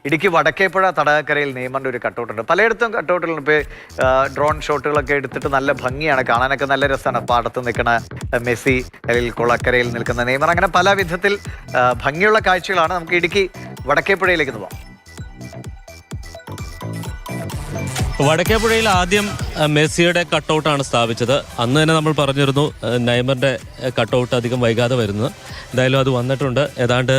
ഇടുക്കി വടക്കേപ്പുഴ തടാകക്കരയിൽ നെയ്മറിൻ്റെ ഒരു കട്ടൗട്ടുണ്ട്. പലയിടത്തും കട്ടൗട്ടുകളുണ്ട്. ഇപ്പോൾ ഡ്രോൺ ഷോട്ടുകളൊക്കെ എടുത്തിട്ട് നല്ല ഭംഗിയാണ്, കാണാനൊക്കെ നല്ല രസമാണ്. പാടത്ത് നിൽക്കുന്ന മെസ്സി, അല്ലെങ്കിൽ കുളക്കരയിൽ നിൽക്കുന്ന നെയ്മർ, അങ്ങനെ പല വിധത്തിൽ ഭംഗിയുള്ള കാഴ്ചകളാണ്. നമുക്ക് ഇടുക്കി വടക്കേപ്പുഴയിലേക്ക് പോവാം. വടക്കേപ്പുഴയിൽ ആദ്യം മെസ്സിയുടെ കട്ടൗട്ടാണ് സ്ഥാപിച്ചത്. അന്ന് തന്നെ നമ്മൾ പറഞ്ഞിരുന്നു നെയ്മറിൻ്റെ കട്ടൗട്ട് അധികം വൈകാതെ വരുന്നത്. എന്തായാലും അത് വന്നിട്ടുണ്ട്. ഏതാണ്ട്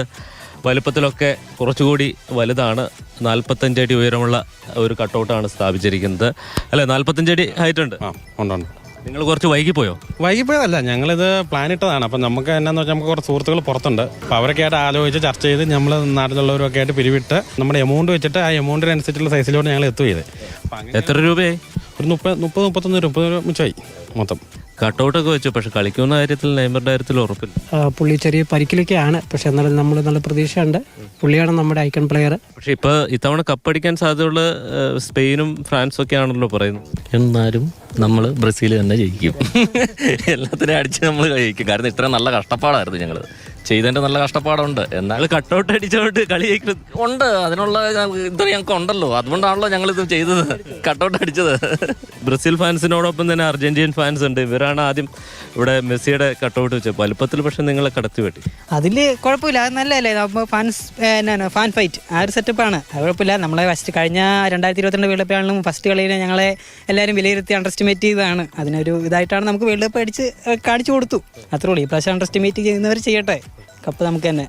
വലുപ്പത്തിലൊക്കെ കുറച്ചുകൂടി വലുതാണ്. 45 അടി ഉയരമുള്ള ഒരു കട്ടൗട്ടാണ് സ്ഥാപിച്ചിരിക്കുന്നത്. അല്ലേ, 45 അടി ഹൈറ്റ് ഉണ്ട്. ഉണ്ട്. നിങ്ങൾ കുറച്ച് വൈകിപ്പോയതല്ല, ഞങ്ങളിത് പ്ലാൻ ഇട്ടതാണ്. അപ്പം നമുക്ക് എന്നാന്ന് വെച്ചാൽ നമുക്ക് കുറച്ച് സുഹൃത്തുക്കൾ പുറത്തുണ്ട്. അപ്പോൾ അവരൊക്കെ ആയിട്ട് ആലോചിച്ച് ചർച്ച ചെയ്ത് നമ്മൾ നാട്ടിലുള്ളവരൊക്കെ ആയിട്ട് പിരിവിട്ട് നമ്മുടെ എമൗണ്ട് വെച്ചിട്ട് ആ എമൗണ്ടിനനുസരിച്ചുള്ള സൈസിലോട്ട് ഞങ്ങൾ എത്തുകയത്. എത്ര രൂപയായി? ഒരു 30-31 മിച്ചമായി മൊത്തം. കട്ടൗട്ടൊക്കെ വെച്ചു, പക്ഷെ കളിക്കുന്ന കാര്യത്തിൽ നെയ്മറിന്റെ കാര്യത്തിൽ ഉറപ്പില്ല. പുള്ളി ചെറിയ പരിക്കിലൊക്കെയാണ്, പക്ഷെ എന്നാലും നമ്മൾ നല്ല പ്രതീക്ഷയുണ്ട്. പുള്ളിയാണ് നമ്മുടെ ഐക്കൺ പ്ലെയർ. പക്ഷെ ഇപ്പൊ ഇത്തവണ കപ്പടിക്കാൻ സാധ്യതയുള്ള സ്പെയിനും ഫ്രാൻസും ഒക്കെ ആണല്ലോ പറയുന്നത്. എന്നാലും നമ്മൾ ബ്രസീൽ തന്നെ ജയിക്കും. എല്ലാത്തിനും അടിച്ച് നമ്മൾ ജയിക്കും. കാരണം ഇത്ര നല്ല കഷ്ടപ്പാടായിരുന്നു ഞങ്ങൾ ചെയ്തതിന്റെ നല്ല കഷ്ടപ്പാടുണ്ട്. എന്നാൽ കട്ടൗട്ട് അടിച്ചോണ്ട് കളി ഉണ്ട്, അതിനുള്ള ഇത് ഞങ്ങൾക്ക് ഉണ്ടല്ലോ. അതുകൊണ്ടാണല്ലോ ഞങ്ങൾ ഇത് ചെയ്തത്, കട്ടൗട്ട് അടിച്ചത്. ബ്രസീൽ ഫാൻസിനോടൊപ്പം തന്നെ അർജന്റീൻ ഫാൻസ് ഉണ്ട്. ഇവരാണ് ആദ്യം ഇവിടെ മെസ്സിയുടെ കട്ടൗട്ട് വെച്ചത്. വലുപ്പത്തിൽ പക്ഷെ നിങ്ങളെ കടത്തി വെട്ടി. അതിൽ കുഴപ്പമില്ല, അത് നല്ലതല്ലേ. അപ്പോൾ ഫാൻ ഫൈറ്റ് ആ ഒരു സെറ്റപ്പാണ്. അത് കുഴപ്പമില്ല. നമ്മളെ ഫസ്റ്റ് കഴിഞ്ഞ 2022 വേൾഡ് കപ്പ് ആണെങ്കിലും ഫസ്റ്റ് കളിയിൽ ഞങ്ങളെ എല്ലാവരും വിലയിരുത്തി അണ്ടർ എസ്റ്റിമേറ്റ് ചെയ്തതാണ്. അതിനൊരു ഇതായിട്ടാണ് നമുക്ക് വേൾഡ് കപ്പ് കാണിച്ചു കൊടുത്തു. അത്രേ ഉള്ളൂ. ഈ പ്രാവശ്യം അണ്ടർ എസ്റ്റിമേറ്റ് ചെയ്യുന്നവർ ചെയ്യട്ടെ, കപ്പ് നമുക്ക് തന്നെ.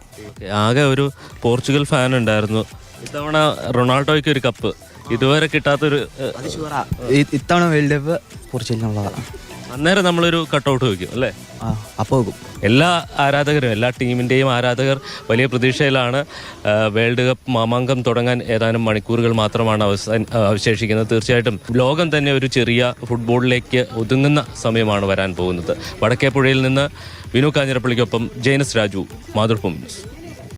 ആകെ ഒരു പോർച്ചുഗൽ ഫാൻ ഉണ്ടായിരുന്നു. ഇത്തവണ റൊണാൾഡോയ്ക്ക് ഒരു കപ്പ് ഇതുവരെ കിട്ടാത്തൊരു. ഇത്തവണ വേൾഡ് കപ്പ് പോർച്ചുഗലിനുള്ളതാണ്. അന്നേരം നമ്മളൊരു കട്ടൗട്ട് വയ്ക്കും അല്ലേ? അപ്പോൾ വെക്കും. എല്ലാ ആരാധകരും, എല്ലാ ടീമിൻ്റെയും ആരാധകർ വലിയ പ്രതീക്ഷയിലാണ്. വേൾഡ് കപ്പ് മാമാങ്കം തുടങ്ങാൻ ഏതാനും മണിക്കൂറുകൾ മാത്രമാണ് അവശേഷിക്കുന്നത്. തീർച്ചയായിട്ടും ലോകം തന്നെ ഒരു ചെറിയ ഫുട്ബോളിലേക്ക് ഒതുങ്ങുന്ന സമയമാണ് വരാൻ പോകുന്നത്. വടക്കേപ്പുഴയിൽ നിന്ന് വിനു കാഞ്ഞിരപ്പള്ളിക്കൊപ്പം ജെയിനസ് രാജു, മാതൃഭൂമി ന്യൂസ്.